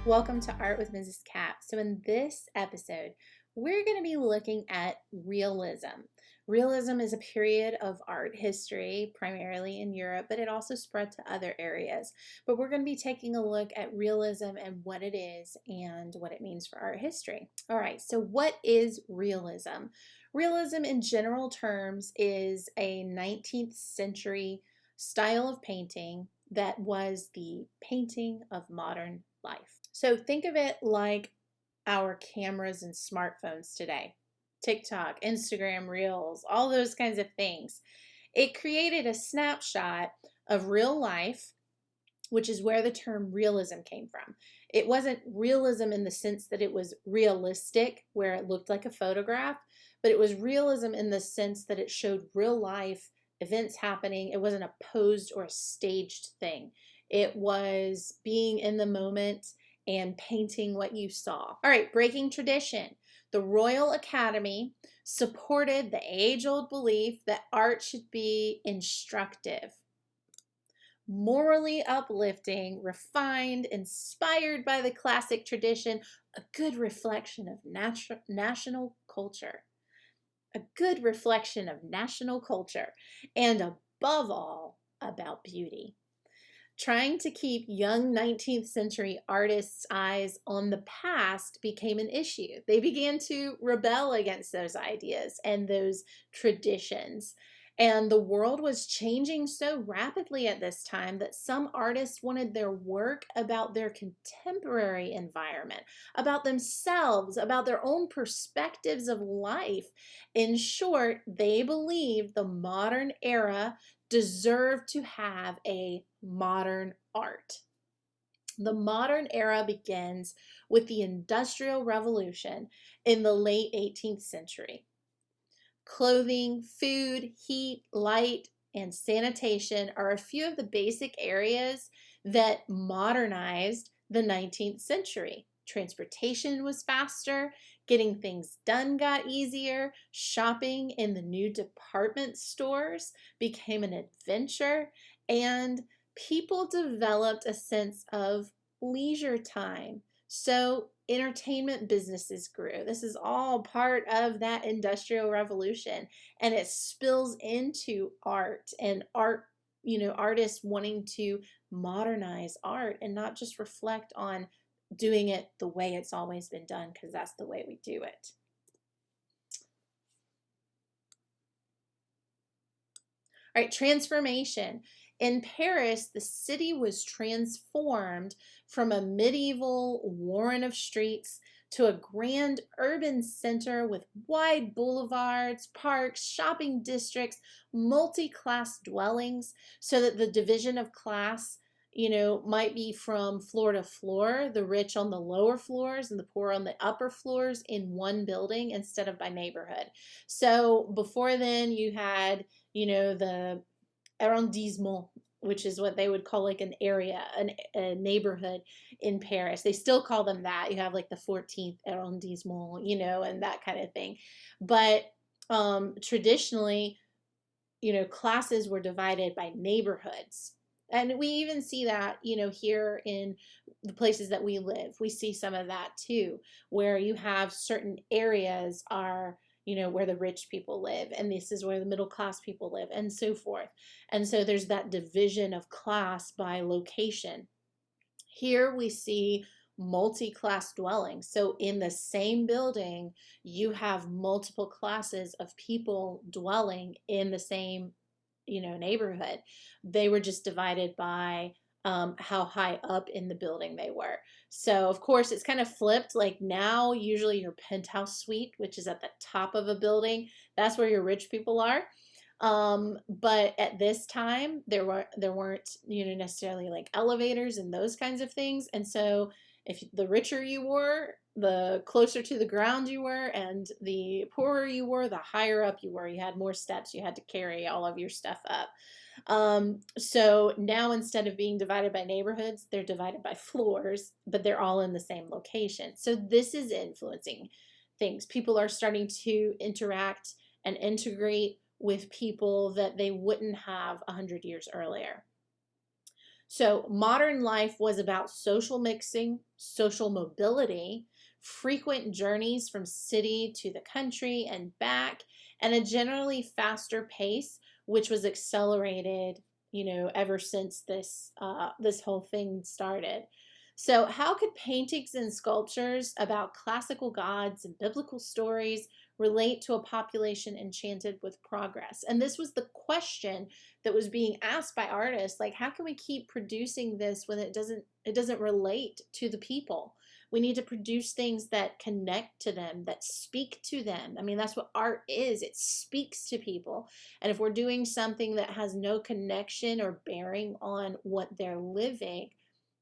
Welcome to Art with Mrs. Cap. So in this episode, we're going to be looking at realism. Realism is a period of art history, primarily in Europe, but it also spread to other areas. But we're going to be taking a look at realism and what it is and what it means for art history. All right, so what is realism? Realism in general terms is a 19th century style of painting that was the painting of modern life. So think of it like our cameras and smartphones today. TikTok, Instagram Reels, all those kinds of things. It created a snapshot of real life, which is where the term realism came from. It wasn't realism in the sense that it was realistic, where it looked like a photograph, but it was realism in the sense that it showed real life events happening. It wasn't a posed or a staged thing. It was being in the moment and painting what you saw. All right, breaking tradition. The Royal Academy supported the age-old belief that art should be instructive, morally uplifting, refined, inspired by the classic tradition, a good reflection of national culture. A good reflection of national culture, and above all, about beauty. Trying to keep young 19th century artists' eyes on the past became an issue. They began to rebel against those ideas and those traditions. And the world was changing so rapidly at this time that some artists wanted their work about their contemporary environment, about themselves, about their own perspectives of life. In short, they believed the modern era deserved to have a modern art. The modern era begins with the Industrial Revolution in the late 18th century. Clothing, food, heat, light, and sanitation are a few of the basic areas that modernized the 19th century. Transportation was faster, getting things done got easier, shopping in the new department stores became an adventure, and people developed a sense of leisure time. So entertainment businesses grew. This is all part of that Industrial Revolution, and it spills into art and art, artists wanting to modernize art and not just reflect on doing it the way it's always been done, because that's the way we do it. All right, transformation. In Paris, the city was transformed from a medieval warren of streets to a grand urban center with wide boulevards, parks, shopping districts, multi-class dwellings, so that the division of class, might be from floor to floor, the rich on the lower floors and the poor on the upper floors in one building instead of by neighborhood. So before then you had, the arrondissement, which is what they would call like an area, a neighborhood in Paris. They still call them that. You have like the 14th arrondissement, and that kind of thing. But traditionally, classes were divided by neighborhoods. And we even see that, here in the places that we live. We see some of that too, where you have certain areas are, where the rich people live, and this is where the middle class people live, and so forth. And so there's that division of class by location. Here we see multi-class dwellings. So in the same building, you have multiple classes of people dwelling in the same, neighborhood. They were just divided by how high up in the building they were. So of course it's kind of flipped. Like now, usually your penthouse suite, which is at the top of a building, that's where your rich people are. But at this time, there weren't, necessarily like elevators and those kinds of things. And so if the richer you were, the closer to the ground you were, and the poorer you were, the higher up you were. You had more steps. You had to carry all of your stuff up. So now instead of being divided by neighborhoods, they're divided by floors, but they're all in the same location. So this is influencing things. People are starting to interact and integrate with people that they wouldn't have 100 years earlier. So modern life was about social mixing, social mobility, frequent journeys from city to the country and back, and a generally faster pace, which was accelerated, ever since this whole thing started. So, how could paintings and sculptures about classical gods and biblical stories relate to a population enchanted with progress? And this was the question that was being asked by artists, like, how can we keep producing this when it doesn't relate to the people? We need to produce things that connect to them, that speak to them. I mean, that's what art is. It speaks to people. And if we're doing something that has no connection or bearing on what they're living,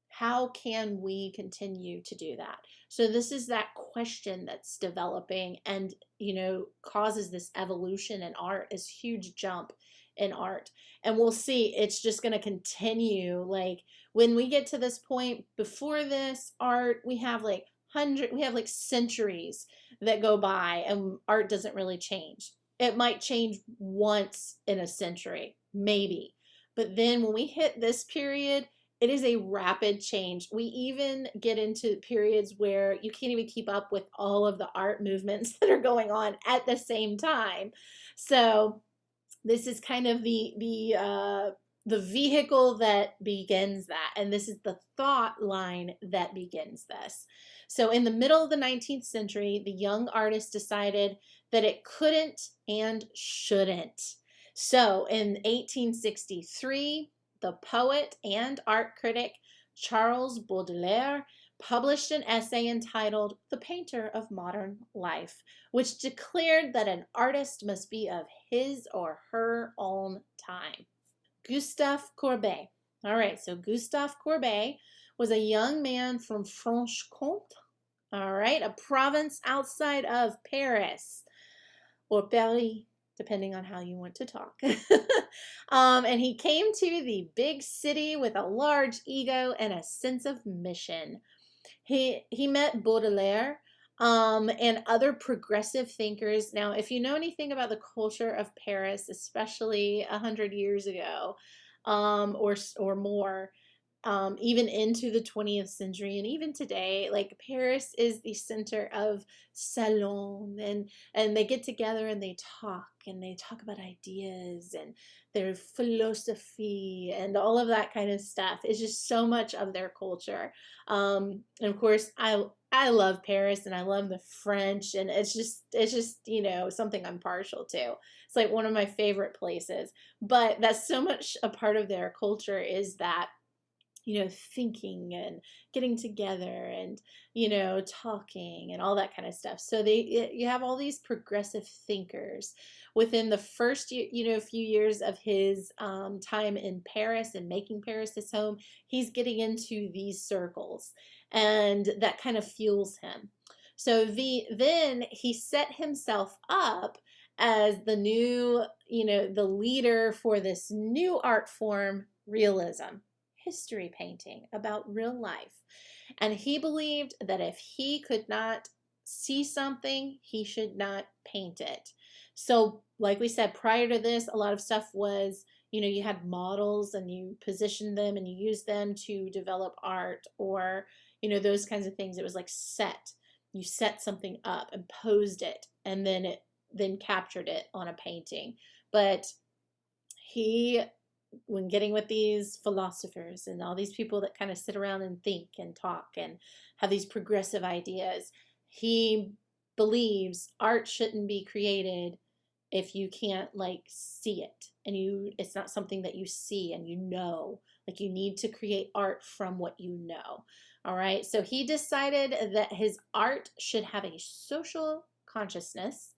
how can we continue to do that? So this is that question that's developing, and causes this evolution in art, this huge jump in art. And we'll see, it's just going to continue. Like, when we get to this point, before this art, we have like centuries that go by and art doesn't really change. It might change once in a century, maybe. But then when we hit this period, it is a rapid change. We even get into periods where you can't even keep up with all of the art movements that are going on at the same time. So this is kind of the vehicle that begins that, and this is the thought line that begins this. So in the middle of the 19th century, the young artist decided that it couldn't and shouldn't. So in 1863, the poet and art critic Charles Baudelaire published an essay entitled The Painter of Modern Life, which declared that an artist must be of his or her own time. Gustav Corbei. All right, so Gustav Corbei was a young man from Franche-Comté, all right, a province outside of Paris, or Paris, depending on how you want to talk. And he came to the big city with a large ego and a sense of mission. He met Baudelaire and other progressive thinkers. Now, if you know anything about the culture of Paris, especially 100 years ago, or more, even into the 20th century and even today, like, Paris is the center of salon, and they get together and they talk about ideas and their philosophy and all of that kind of stuff. It's just so much of their culture. And of course, I love Paris and I love the French, and it's just something I'm partial to. It's like one of my favorite places. But that's so much a part of their culture, is that thinking and getting together and, talking and all that kind of stuff. So you have all these progressive thinkers. Within the first, few years of his time in Paris and making Paris his home, he's getting into these circles, and that kind of fuels him. So then he set himself up as the new, the leader for this new art form, realism, history painting about real life. And he believed that if he could not see something, he should not paint it. So, like we said, prior to this, a lot of stuff was, you had models and you positioned them and you used them to develop art, or, those kinds of things. It was like set. You set something up and posed it, and then captured it on a painting. But he, when getting with these philosophers and all these people that kind of sit around and think and talk and have these progressive ideas, he believes art shouldn't be created if you can't, like, see it, and it's not something that you see and like, you need to create art from what you know. All right, so he decided that his art should have a social consciousness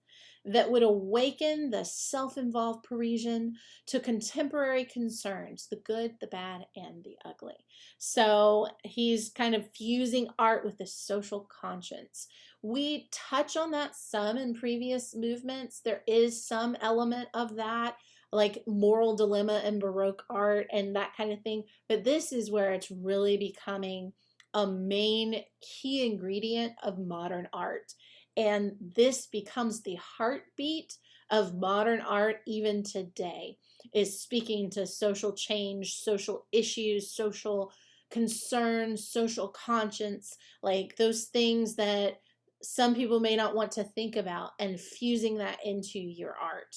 that would awaken the self-involved Parisian to contemporary concerns, the good, the bad, and the ugly. So he's kind of fusing art with the social conscience. We touch on that some in previous movements. There is some element of that, like moral dilemma in Baroque art and that kind of thing. But this is where it's really becoming a main key ingredient of modern art. And this becomes the heartbeat of modern art even today. is speaking to social change, social issues, social concerns, social conscience, like those things that some people may not want to think about, and fusing that into your art.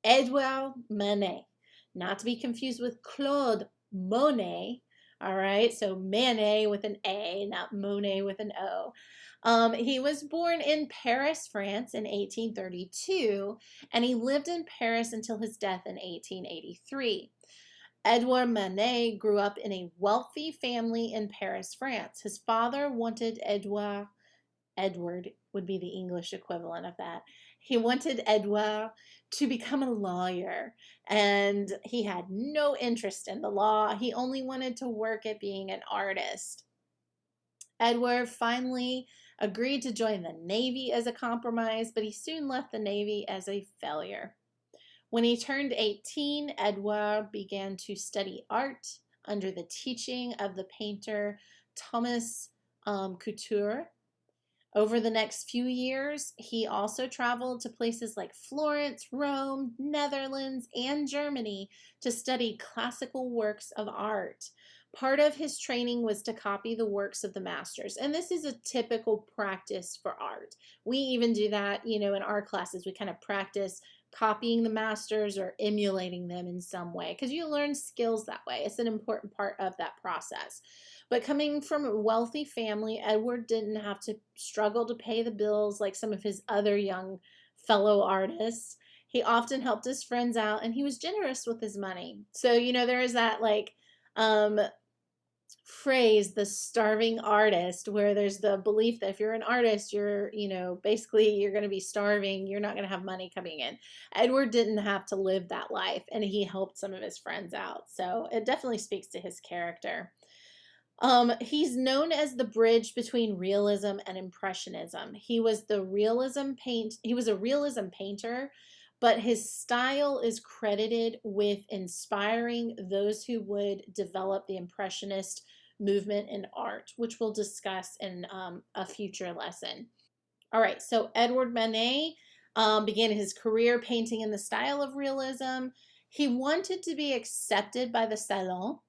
Eduard Monet, not to be confused with Claude Monet. All right, so Manet with an A, not Monet with an O. He was born in Paris, France in 1832, and he lived in Paris until his death in 1883. Edouard Manet grew up in a wealthy family in Paris, France. His father wanted Edward would be the English equivalent of that. He wanted Edouard to become a lawyer, and he had no interest in the law. He only wanted to work at being an artist. Edward finally agreed to join the Navy as a compromise, but he soon left the Navy as a failure. When he turned 18, Edouard began to study art under the teaching of the painter Thomas Couture. Over the next few years, he also traveled to places like Florence, Rome, Netherlands, and Germany to study classical works of art. Part of his training was to copy the works of the masters, and this is a typical practice for art. We even do that, in our classes. We kind of practice copying the masters or emulating them in some way because you learn skills that way. It's an important part of that process. But coming from a wealthy family, Edward didn't have to struggle to pay the bills like some of his other young fellow artists. He often helped his friends out, and he was generous with his money. So, there is that phrase, the starving artist, where there's the belief that if you're an artist, you're, basically you're going to be starving. You're not going to have money coming in. Edward didn't have to live that life, and he helped some of his friends out. So it definitely speaks to his character. He's known as the bridge between realism and impressionism. He was a realism painter, but his style is credited with inspiring those who would develop the impressionist movement in art, which we'll discuss in a future lesson. All right, so Edouard Monet began his career painting in the style of realism. He wanted to be accepted by the Salon.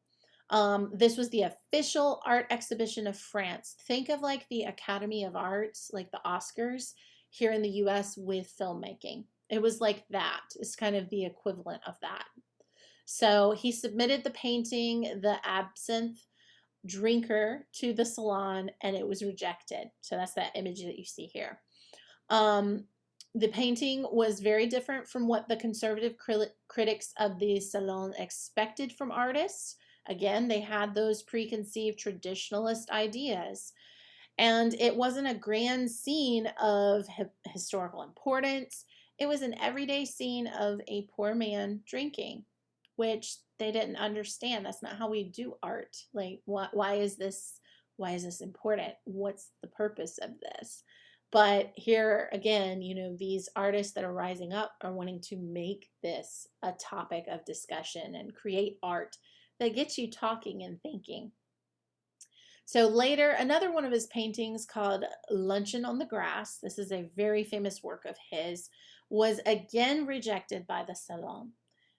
This was the official art exhibition of France. Think of like the Academy of Arts, like the Oscars here in the US with filmmaking. It was like that. It's kind of the equivalent of that. So he submitted the painting, The Absinthe Drinker, to the Salon, and it was rejected. So that's that image that you see here. The painting was very different from what the conservative critics of the Salon expected from artists. Again, they had those preconceived traditionalist ideas. And it wasn't a grand scene of historical importance. It was an everyday scene of a poor man drinking, which they didn't understand. That's not how we do art. Like, why is this important? What's the purpose of this? But here again, these artists that are rising up are wanting to make this a topic of discussion and create art that gets you talking and thinking. So later, another one of his paintings called Luncheon on the Grass, this is a very famous work of his, was again rejected by the Salon.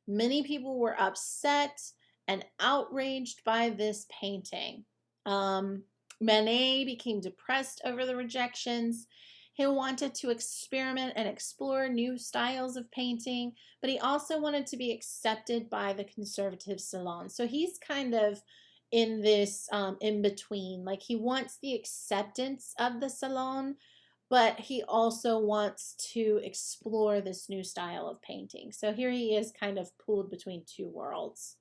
Many people were upset and outraged by this painting. Manet became depressed over the rejections. He wanted to experiment and explore new styles of painting, but he also wanted to be accepted by the conservative Salon. So he's kind of in this in between. Like, he wants the acceptance of the Salon, but he also wants to explore this new style of painting. So here he is kind of pulled between two worlds.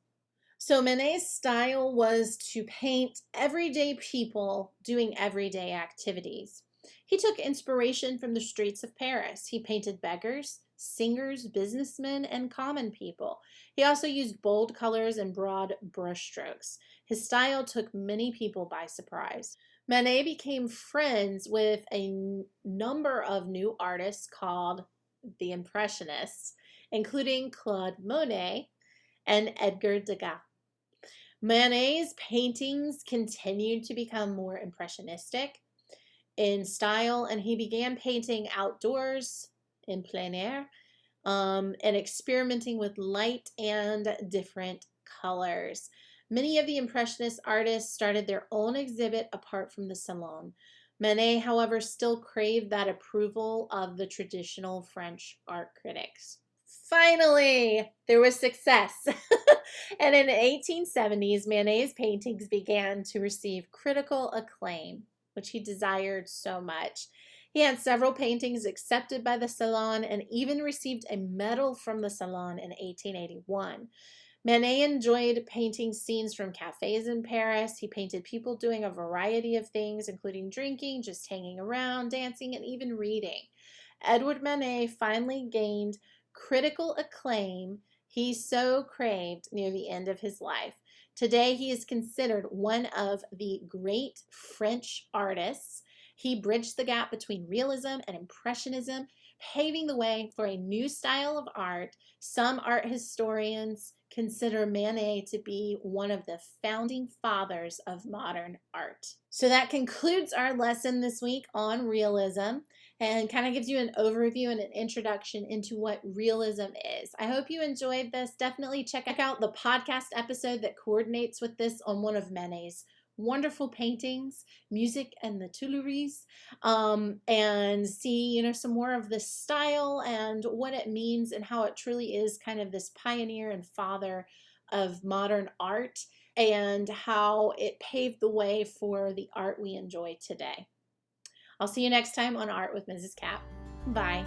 So Manet's style was to paint everyday people doing everyday activities. He took inspiration from the streets of Paris. He painted beggars, singers, businessmen, and common people. He also used bold colors and broad brushstrokes. His style took many people by surprise. Manet became friends with a number of new artists called the Impressionists, including Claude Monet and Edgar Degas. Manet's paintings continued to become more impressionistic in style, and he began painting outdoors in plein air, and experimenting with light and different colors. Many of the Impressionist artists started their own exhibit apart from the Salon. Manet, however, still craved that approval of the traditional French art critics. Finally, there was success. And in the 1870s, Manet's paintings began to receive critical acclaim, which he desired so much. He had several paintings accepted by the Salon and even received a medal from the Salon in 1881. Manet enjoyed painting scenes from cafes in Paris. He painted people doing a variety of things, including drinking, just hanging around, dancing, and even reading. Edward Monet finally gained critical acclaim he so craved near the end of his life. Today, he is considered one of the great French artists. He bridged the gap between realism and impressionism, paving the way for a new style of art. Some art historians consider Manet to be one of the founding fathers of modern art. So that concludes our lesson this week on realism and kind of gives you an overview and an introduction into what realism is. I hope you enjoyed this. Definitely check out the podcast episode that coordinates with this on one of Manet's wonderful paintings, Music and the Tuileries, and see, some more of this style and what it means and how it truly is kind of this pioneer and father of modern art and how it paved the way for the art we enjoy today. I'll see you next time on Art with Mrs. Cap. Bye.